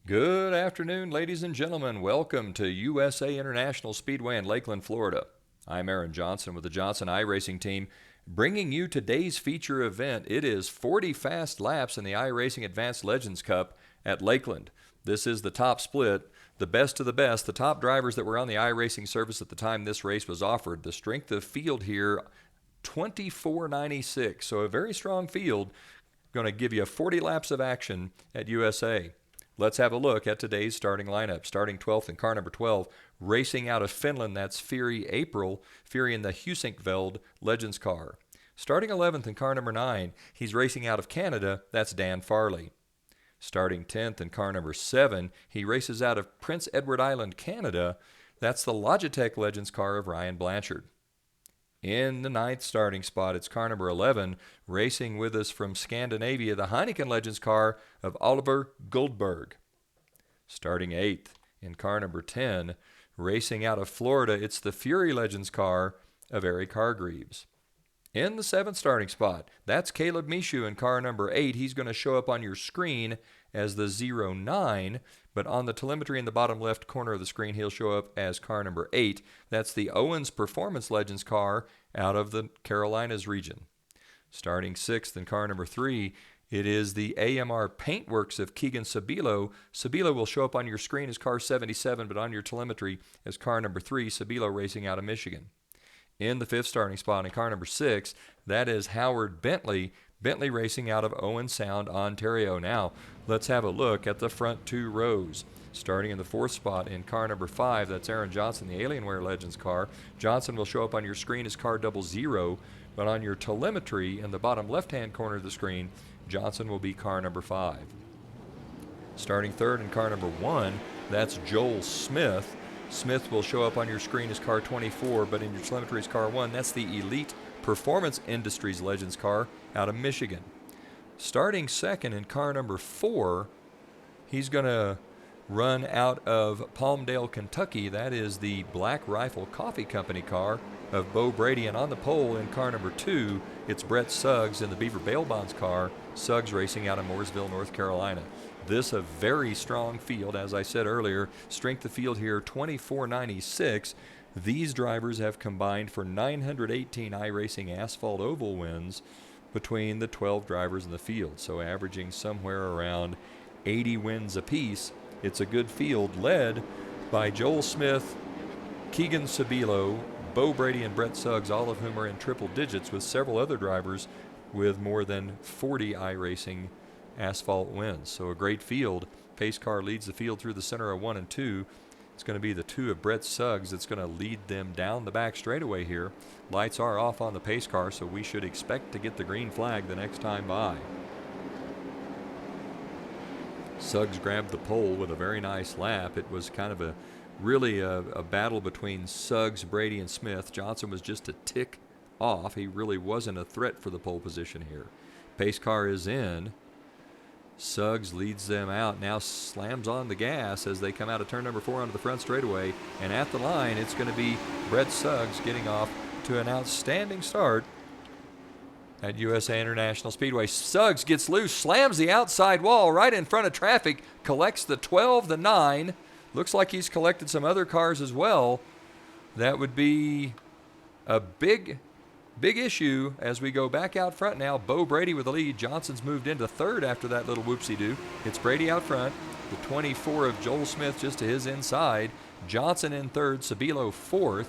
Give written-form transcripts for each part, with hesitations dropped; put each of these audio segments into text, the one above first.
Good afternoon, ladies and gentlemen. Welcome to USA International Speedway in Lakeland, Florida. I'm Aaron Johnson with the Johnson iRacing team, bringing you today's feature event. It is 40 fast laps in the iRacing Advanced Legends Cup at Lakeland. This is the top split, the best of the best, the top drivers that were on the iRacing service at the time this race was offered. The strength of field here, 24.96, so a very strong field. Going to give you 40 laps of action at USA. Let's have a look at today's starting lineup. Starting 12th in car number 12, racing out of Finland, that's Fury April, Fury in the Husinkveld Legends car. Starting 11th in car number 9, he's racing out of Canada, that's Dan Farley. Starting 10th in car number 7, he races out of Prince Edward Island, Canada, that's the Logitech Legends car of Ryan Blanchard. In the 9th starting spot, it's car number 11, racing with us from Scandinavia, the Heineken Legends car of Oliver Goldberg. Starting 8th in car number 10, racing out of Florida, it's the Fury Legends car of Eric Hargreaves. In the 7th starting spot, that's Caleb Mishu in car number 8. He's going to show up on your screen as the 09, but on the telemetry in the bottom left corner of the screen, he'll show up as car number 8. That's the Owens Performance Legends car out of the Carolinas region. Starting 6th in car number 3, it is the AMR Paintworks of Keegan Sabilo. Sabilo will show up on your screen as car 77, but on your telemetry as car number 3, Sabilo racing out of Michigan. In the 5th starting spot in car number 6, that is Howard Bentley. Bentley racing out of Owen Sound, Ontario. Now, let's have a look at the front two rows. Starting in the 4th spot in car number 5, that's Aaron Johnson, the Alienware Legends car. Johnson will show up on your screen as car 00, but on your telemetry in the bottom left-hand corner of the screen, Johnson will be car number 5. Starting 3rd in car number 1, that's Joel Smith. Smith will show up on your screen as car 24, but in your telemetry as car 1. That's the Elite Performance Industries Legends car out of Michigan. Starting 2nd in car number 4, he's going to run out of Palmdale, Kentucky. That is the Black Rifle Coffee Company car of Bo Brady. And on the pole in car number 2, it's Brett Suggs in the Beaver Bail Bonds car. Suggs racing out of Mooresville, North Carolina. This a very strong field, as I said earlier. Strength of field here, 24.96. These drivers have combined for 918 iRacing asphalt oval wins between the 12 drivers in the field, so averaging somewhere around 80 wins apiece. It's a good field led by Joel Smith, Keegan Sabilo, Bo Brady, and Brett Suggs, all of whom are in triple digits, with several other drivers with more than 40 iRacing asphalt wins. So a great field. Pace car leads the field through the center of 1 and 2. It's going to be the 2 of Brett Suggs that's going to lead them down the back straightaway here. Lights are off on the pace car, so we should expect to get the green flag the next time by. Suggs grabbed the pole with a very nice lap. It was kind of really a battle between Suggs, Brady, and Smith. Johnson was just a tick off. He really wasn't a threat for the pole position here. Pace car is in. Suggs leads them out, now slams on the gas as they come out of turn number 4 onto the front straightaway. And at the line, it's going to be Brett Suggs getting off to an outstanding start at USA International Speedway. Suggs gets loose, slams the outside wall right in front of traffic, collects the 12, the 9. Looks like he's collected some other cars as well. That would be a big issue as we go back out front now. Bo Brady with the lead. Johnson's moved into 3rd after that little whoopsie-doo. It's Brady out front. The 24 of Joel Smith just to his inside. Johnson in 3rd. Sabilo 4th.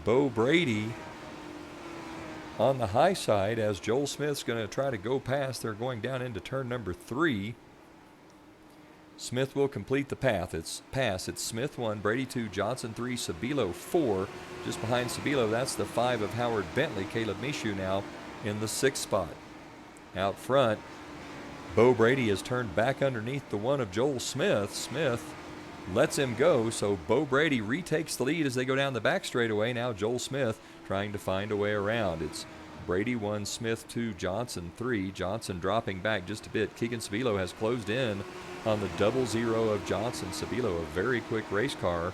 Bo Brady on the high side as Joel Smith's going to try to go past. They're going down into turn number 3. Smith will complete the path. It's Smith 1, Brady 2, Johnson 3, Sabilo 4. Just behind Sabilo, that's the 5 of Howard Bentley. Caleb Mishu now in the 6th spot. Out front, Bo Brady has turned back underneath the 1 of Joel Smith. Smith lets him go, so Bo Brady retakes the lead as they go down the back straightaway. Now Joel Smith trying to find a way around. It's Brady 1, Smith 2, Johnson 3. Johnson dropping back just a bit. Keegan Sabilo has closed in on the 00 of Johnson. Sabilo, a very quick race car,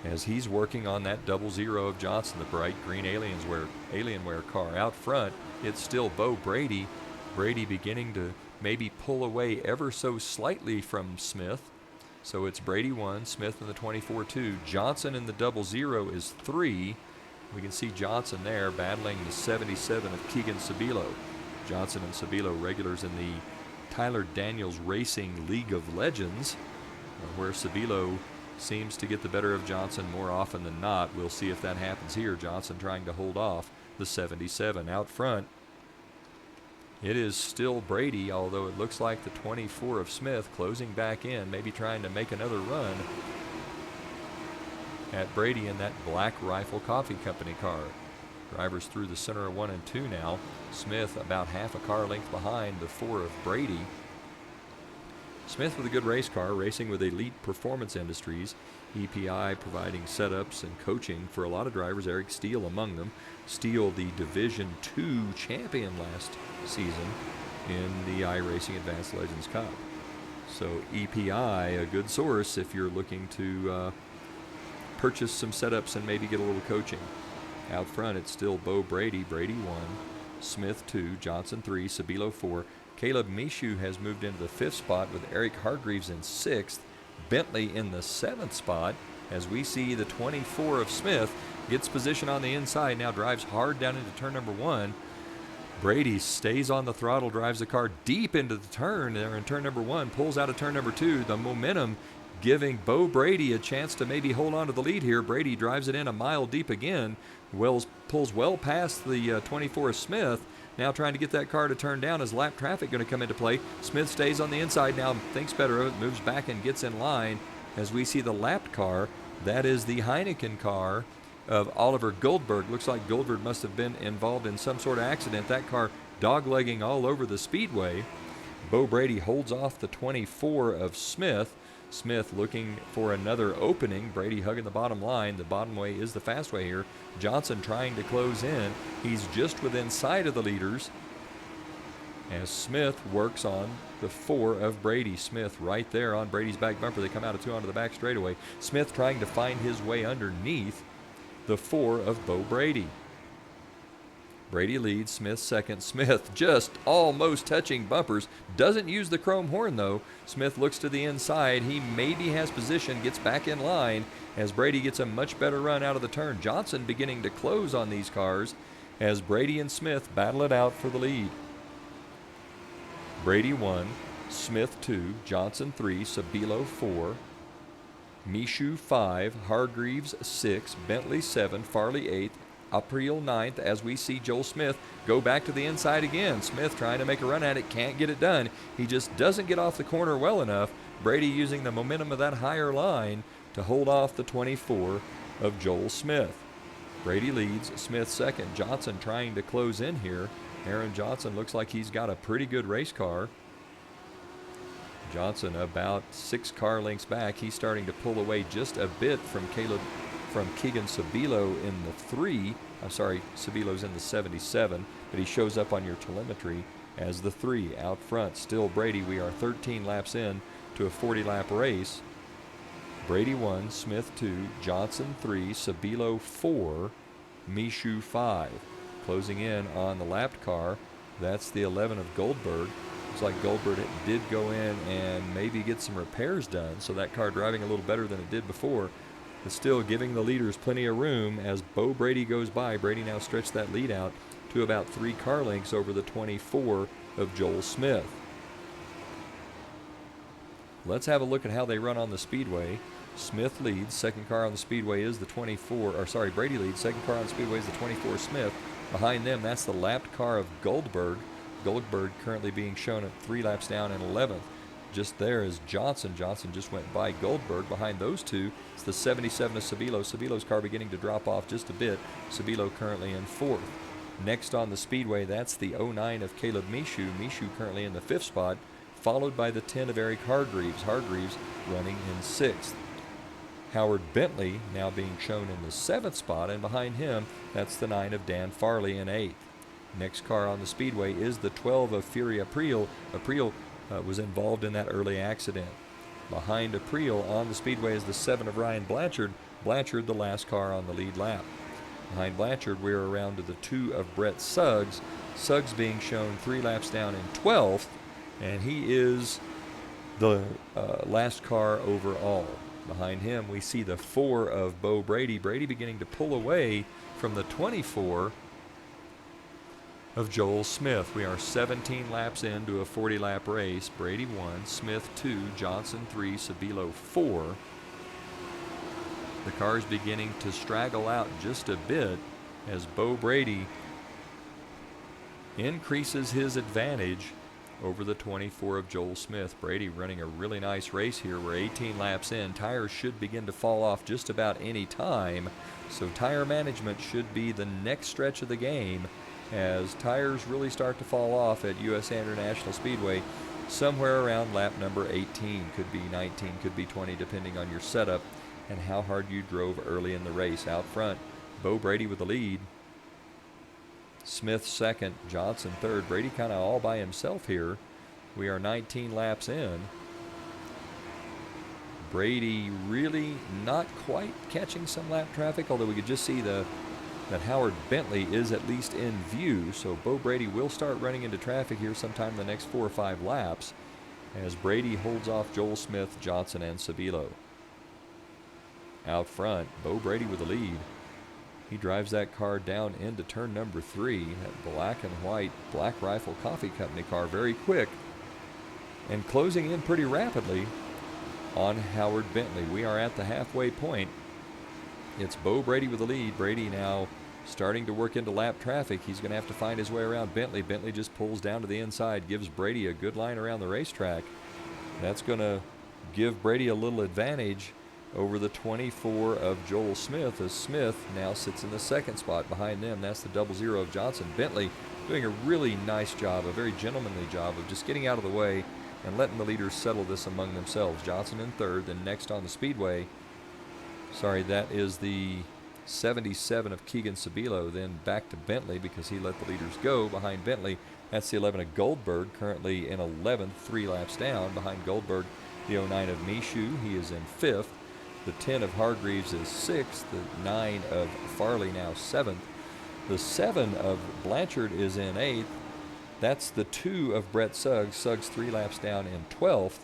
as he's working on that 00 of Johnson, the bright green Alienware car. Out front, it's still Bo Brady. Brady beginning to maybe pull away ever so slightly from Smith. So it's Brady 1, Smith in the 24-2. Johnson in the 00 is 3. We can see Johnson there battling the 77 of Keegan Sabilo. Johnson and Sabilo regulars in the Tyler Daniels Racing League of Legends, where Sabilo seems to get the better of Johnson more often than not. We'll see if that happens here. Johnson trying to hold off the 77. Out front, it is still Brady, although it looks like the 24 of Smith closing back in, maybe trying to make another run at Brady in that Black Rifle Coffee Company car. Drivers through the center of 1 and 2 now. Smith about half a car length behind the 4 of Brady. Smith with a good race car, racing with Elite Performance Industries. EPI providing setups and coaching for a lot of drivers, Eric Steele among them. Steele, the Division II champion last season in the iRacing Advanced Legends Cup. So EPI, a good source if you're looking to purchase some setups and maybe get a little coaching. Out front, it's still Bo Brady. Brady 1, Smith 2, Johnson 3, Sabilo 4. Caleb Mishu has moved into the 5th spot with Eric Hargreaves in 6th. Bentley in the 7th spot as we see the 24 of Smith gets position on the inside, now drives hard down into turn number 1. Brady stays on the throttle, drives the car deep into the turn there in turn number 1, pulls out of turn number 2. The momentum giving Bo Brady a chance to maybe hold on to the lead here. Brady drives it in a mile deep again. Wells pulls well past the 24 of Smith. Now trying to get that car to turn down. Is lap traffic going to come into play? Smith stays on the inside now, thinks better of it, moves back and gets in line as we see the lapped car. That is the Heineken car of Oliver Goldberg. Looks like Goldberg must have been involved in some sort of accident. That car doglegging all over the speedway. Bo Brady holds off the 24 of Smith. Smith looking for another opening. Brady hugging the bottom line. The bottom way is the fast way here. Johnson trying to close in. He's just within sight of the leaders as Smith works on the 4 of Brady. Smith right there on Brady's back bumper. They come out of 2 onto the back straightaway. Smith trying to find his way underneath the 4 of Bo Brady. Brady leads, Smith second. Smith just almost touching bumpers. Doesn't use the chrome horn though. Smith looks to the inside. He maybe has position, gets back in line as Brady gets a much better run out of the turn. Johnson beginning to close on these cars as Brady and Smith battle it out for the lead. Brady 1, Smith 2, Johnson 3, Sabilo 4, Mishu 5, Hargreaves 6, Bentley 7, Farley 8, April 9th, as we see Joel Smith go back to the inside again. Smith trying to make a run at it, can't get it done. He just doesn't get off the corner well enough. Brady using the momentum of that higher line to hold off the 24 of Joel Smith. Brady leads, Smith second. Johnson trying to close in here. Aaron Johnson looks like he's got a pretty good race car. Johnson about 6 car lengths back. He's starting to pull away just a bit from Keegan Sabilo in the 3. I'm sorry, Sabilo's in the 77, but he shows up on your telemetry as the 3 out front. Still Brady. We are 13 laps in to a 40-lap race. Brady 1, Smith 2, Johnson 3, Sabilo 4, Mishu 5. Closing in on the lapped car, that's the 11 of Goldberg. Looks like Goldberg did go in and maybe get some repairs done, so that car driving a little better than it did before. But still giving the leaders plenty of room as Bo Brady goes by. Brady now stretched that lead out to about 3 car lengths over the 24 of Joel Smith. Let's have a look at how they run on the speedway. Smith leads, second car on the speedway is the 24, or sorry, Brady leads, second car on the speedway is the 24 Smith. Behind them, that's the lapped car of Goldberg. Goldberg currently being shown at 3 laps down in 11th. Just there is Johnson. Johnson just went by Goldberg. Behind those two, it's the 77 of Sabilo. Sabilo's car beginning to drop off just a bit. Sabilo currently in 4th. Next on the speedway, that's the 09 of Caleb Mishu. Mishu currently in the 5th spot, followed by the 10 of Eric Hargreaves. Hargreaves running in 6th. Howard Bentley now being shown in the 7th spot, and behind him, that's the 9 of Dan Farley in 8th. Next car on the speedway is the 12 of Fury April. April was involved in that early accident. Behind April on the speedway is the 7 of Ryan Blanchard. Blanchard, the last car on the lead lap. Behind Blanchard, we're around to the 2 of Brett Suggs. Suggs being shown 3 laps down in 12th. and he is the last car overall. Behind him, we see the 4 of Bo Brady. Brady beginning to pull away from the 24 of Joel Smith. We are 17 laps into a 40-lap race. Brady 1, Smith 2, Johnson 3, Sabilo 4. The car's beginning to straggle out just a bit as Bo Brady increases his advantage over the 24 of Joel Smith. Brady running a really nice race here. We're 18 laps in. Tires should begin to fall off just about any time, so tire management should be the next stretch of the game as tires really start to fall off at USA International Speedway somewhere around lap number 18. Could be 19, could be 20, depending on your setup and how hard you drove early in the race. Out front, Bo Brady with the lead. Smith second, Johnson third. Brady kind of all by himself here. We are 19 laps in. Brady really not quite catching some lap traffic, although we could just see that Howard Bentley is at least in view. So Bo Brady will start running into traffic here sometime in the next 4 or 5 laps as Brady holds off Joel Smith, Johnson, and Sabilo. Out front, Bo Brady with the lead. He drives that car down into turn number 3. That black and white Black Rifle Coffee Company car, very quick and closing in pretty rapidly on Howard Bentley. We are at the halfway point. It's Bo Brady with the lead. Brady now starting to work into lap traffic. He's going to have to find his way around Bentley. Bentley just pulls down to the inside, gives Brady a good line around the racetrack. That's going to give Brady a little advantage over the 24 of Joel Smith, as Smith now sits in the second spot behind them. That's the 00 of Johnson. Bentley doing a really nice job, a very gentlemanly job of just getting out of the way and letting the leaders settle this among themselves. Johnson in third, then next on the speedway. Sorry, that is the 77 of Keegan Sabilo, then back to Bentley because he let the leaders go. Behind Bentley, that's the 11 of Goldberg, currently in 11th, 3 laps down. Behind Goldberg, the 09 of Mishu, he is in 5th. The 10 of Hargreaves is 6th. The 9 of Farley now 7th. The 7 of Blanchard is in 8th. That's the 2 of Brett Suggs. Suggs 3 laps down in 12th.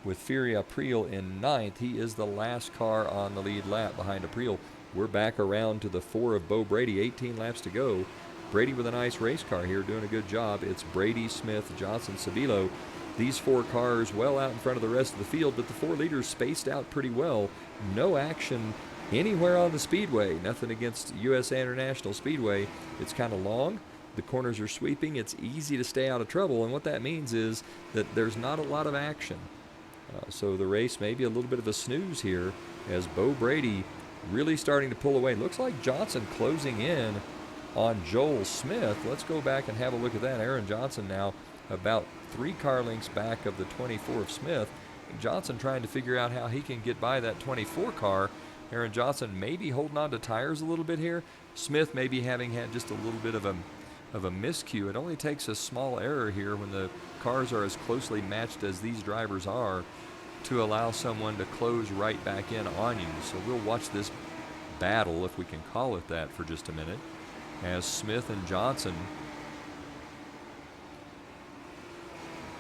With Fury April in 9th. He is the last car on the lead lap behind April. We're back around to the 4 of Bo Brady. 18 laps to go. Brady with a nice race car here, doing a good job. It's Brady, Smith, Johnson, Sabilo. These 4 cars well out in front of the rest of the field, but the 4 leaders spaced out pretty well. No action anywhere on the speedway. Nothing against USA International Speedway. It's kind of long. The corners are sweeping. It's easy to stay out of trouble, and what that means is that there's not a lot of action. So the race may be a little bit of a snooze here as Bo Brady really starting to pull away. Looks like Johnson closing in on Joel Smith. Let's go back and have a look at that. Aaron Johnson now about 3 car lengths back of the 24 of Smith. Johnson trying to figure out how he can get by that 24 car. Aaron Johnson maybe holding on to tires a little bit here. Smith maybe having had just a little bit of a miscue. It only takes a small error here when the cars are as closely matched as these drivers are to allow someone to close right back in on you. So we'll watch this battle, if we can call it that, for just a minute, as Smith and Johnson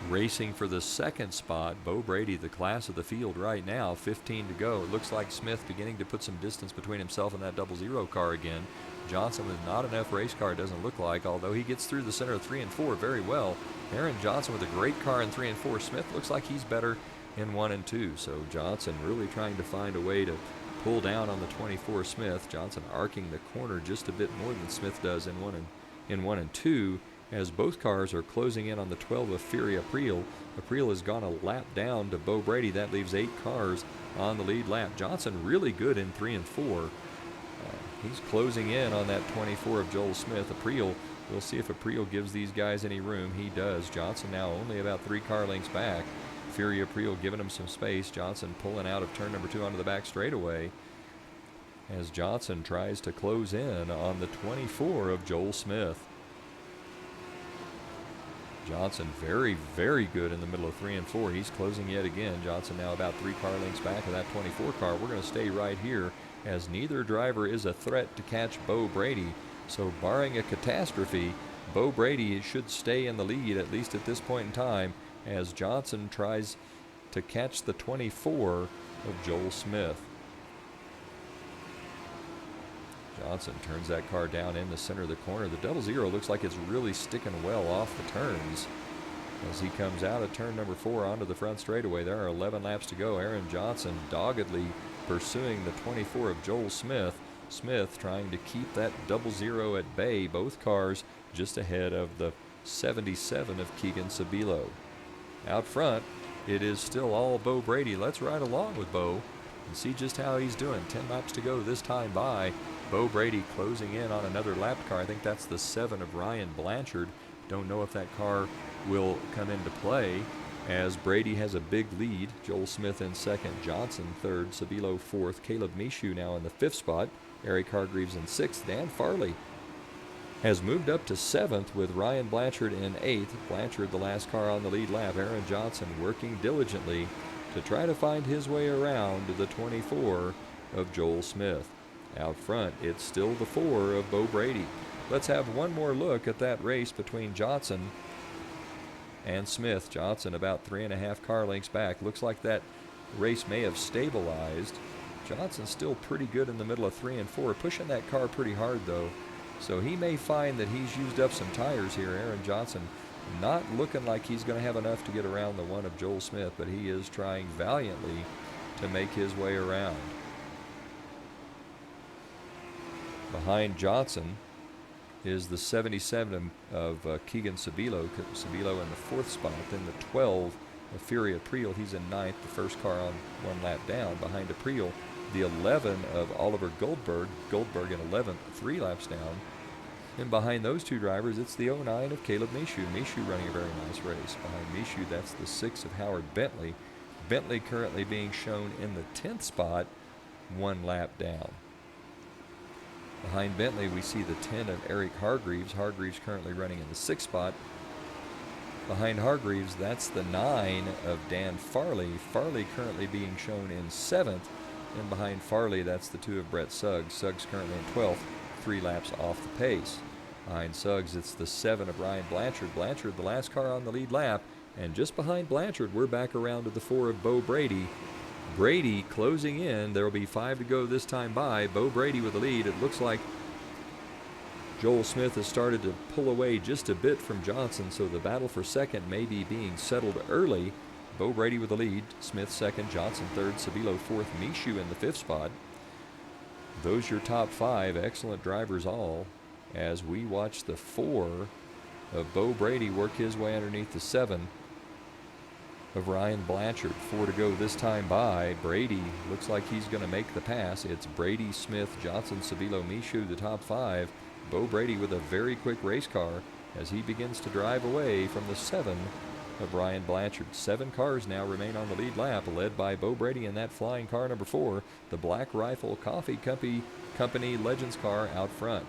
racing for the second spot. Bo Brady, the class of the field right now, 15 to go. It looks like Smith beginning to put some distance between himself and that 00 car again. Johnson with not enough race car, it doesn't look like, although he gets through the center of 3 and 4 very well. Aaron Johnson with a great car in 3 and 4. Smith looks like he's better in 1 and 2. So Johnson really trying to find a way to pull down on the 24 Smith. Johnson arcing the corner just a bit more than Smith does in 1 and 2. As both cars are closing in on the 12 of Fury April. April has gone a lap down to Bo Brady. That leaves 8 cars on the lead lap. Johnson really good in 3 and 4. He's closing in on that 24 of Joel Smith. April, we'll see if April gives these guys any room. He does. Johnson now only about 3 car lengths back. Fury April giving him some space. Johnson pulling out of turn number 2 onto the back straightaway as Johnson tries to close in on the 24 of Joel Smith. Johnson very, very good in the middle of 3 and 4. He's closing yet again. Johnson now about 3 car lengths back of that 24 car. We're going to stay right here as neither driver is a threat to catch Bo Brady. So barring a catastrophe, Bo Brady should stay in the lead, at least at this point in time, as Johnson tries to catch the 24 of Joel Smith. Johnson turns that car down in the center of the corner. The 00 looks like it's really sticking well off the turns as he comes out of turn number 4 onto the front straightaway. There are 11 laps to go. Aaron Johnson doggedly pursuing the 24 of Joel Smith. Smith trying to keep that 00 at bay. Both cars just ahead of the 77 of Keegan Sabilo. Out front, it is still all Bo Brady. Let's ride along with Bo and see just how he's doing. 10 laps to go this time by. Bo Brady closing in on another lap car. I think that's the 7 of Ryan Blanchard. Don't know if that car will come into play as Brady has a big lead. Joel Smith in second, Johnson third, Sabilo fourth, Caleb Michoud now in the 5th spot, Eric Hargreaves in 6th. Dan Farley has moved up to 7th with Ryan Blanchard in 8th. Blanchard the last car on the lead lap. Aaron Johnson working diligently to try to find his way around to the 24 of Joel Smith. Out front, it's still the 4 of Bo Brady. Let's have one more look at that race between Johnson and Smith. Johnson about 3.5 car lengths back. Looks like that race may have stabilized. Johnson's still pretty good in the middle of 3 and 4, pushing that car pretty hard though. So he may find that he's used up some tires here. Aaron Johnson not looking like he's going to have enough to get around the 1 of Joel Smith, but he is trying valiantly to make his way around. Behind Johnson is the 77 of Keegan Sabilo. Sabilo in the 4th spot. Then the 12 of Fury April. He's in 9th, the first car on 1 lap down. Behind April, the 11 of Oliver Goldberg. Goldberg in 11th, 3 laps down. And behind those two drivers, it's the 09 of Caleb Michoud. Michoud running a very nice race. Behind Michoud, that's the 6 of Howard Bentley. Bentley currently being shown in the 10th spot, 1 lap down. Behind Bentley, we see the 10 of Eric Hargreaves. Hargreaves currently running in the 6th spot. Behind Hargreaves, that's the 9 of Dan Farley. Farley currently being shown in 7th. And behind Farley, that's the 2 of Brett Suggs. Suggs currently in 12th, 3 laps off the pace. Behind Suggs, it's the 7 of Ryan Blanchard. Blanchard, the last car on the lead lap. And just behind Blanchard, we're back around to the 4 of Bo Brady. Brady closing in. There will be 5 to go this time by. Bo Brady with the lead. It looks like Joel Smith has started to pull away just a bit from Johnson, so the battle for second may be being settled early. Bo Brady with the lead. Smith second, Johnson third, Sabilo fourth, Michoud in the 5th spot. Those your top 5. Excellent drivers all as we watch the 4 of Bo Brady work his way underneath the 7 of Ryan Blanchard. 4 to go this time by. Brady looks like he's going to make the pass. It's Brady, Smith, Johnson, Sabilo, Michoud, the top 5. Bo Brady with a very quick race car as he begins to drive away from the 7 of Ryan Blanchard. 7 cars now remain on the lead lap, led by Bo Brady in that flying car number 4, the Black Rifle Coffee Company Legends car out front.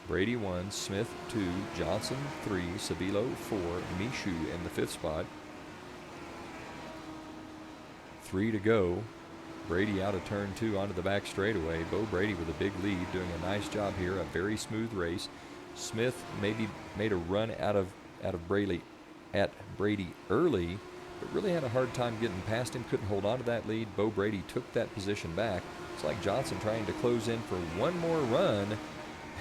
Brady 1, Smith 2, Johnson 3, Sabilo 4, Michoud in the 5th spot. 3 to go. Brady out of turn 2 onto the back straightaway. Bo Brady with a big lead, doing a nice job here. A very smooth race. Smith maybe made a run out of Brady early, but really had a hard time getting past him. Couldn't hold on to that lead. Bo Brady took that position back. It's like Johnson trying to close in for one more run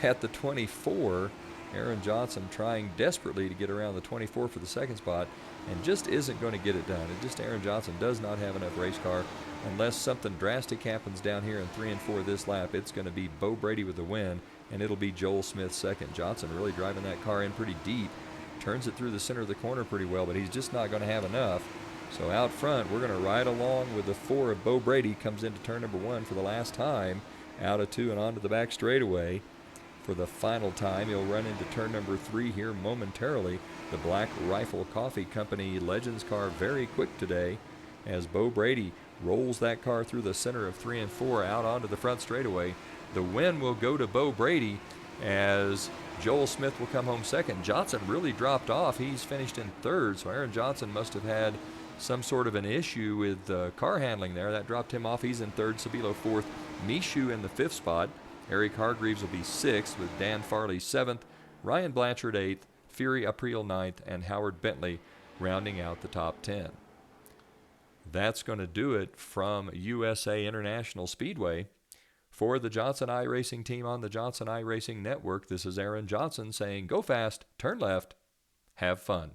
at the 24. Aaron Johnson trying desperately to get around the 24 for the 2nd spot and just isn't going to get it done. Aaron Johnson does not have enough race car. Unless something drastic happens down here in 3 and 4 this lap, it's going to be Bo Brady with the win, and it'll be Joel Smith second. Johnson really driving that car in pretty deep. Turns it through the center of the corner pretty well, but he's just not going to have enough. So out front, we're going to ride along with the 4 of Bo Brady. Comes into turn number 1 for the last time. Out of 2 and onto the back straightaway. For the final time, he'll run into turn number 3 here momentarily. The Black Rifle Coffee Company Legends car very quick today as Bo Brady rolls that car through the center of 3 and 4 out onto the front straightaway. The win will go to Bo Brady as Joel Smith will come home second. Johnson really dropped off. He's finished in 3rd, so Aaron Johnson must have had some sort of an issue with car handling there. That dropped him off. He's in 3rd, Sabilo 4th, Michoud in the 5th spot. Eric Hargreaves will be 6th with Dan Farley 7th, Ryan Blanchard 8th, Fury April 9th, and Howard Bentley rounding out the top 10. That's going to do it from USA International Speedway. For the Johnson iRacing team on the Johnson iRacing Network, this is Aaron Johnson saying, go fast, turn left, have fun.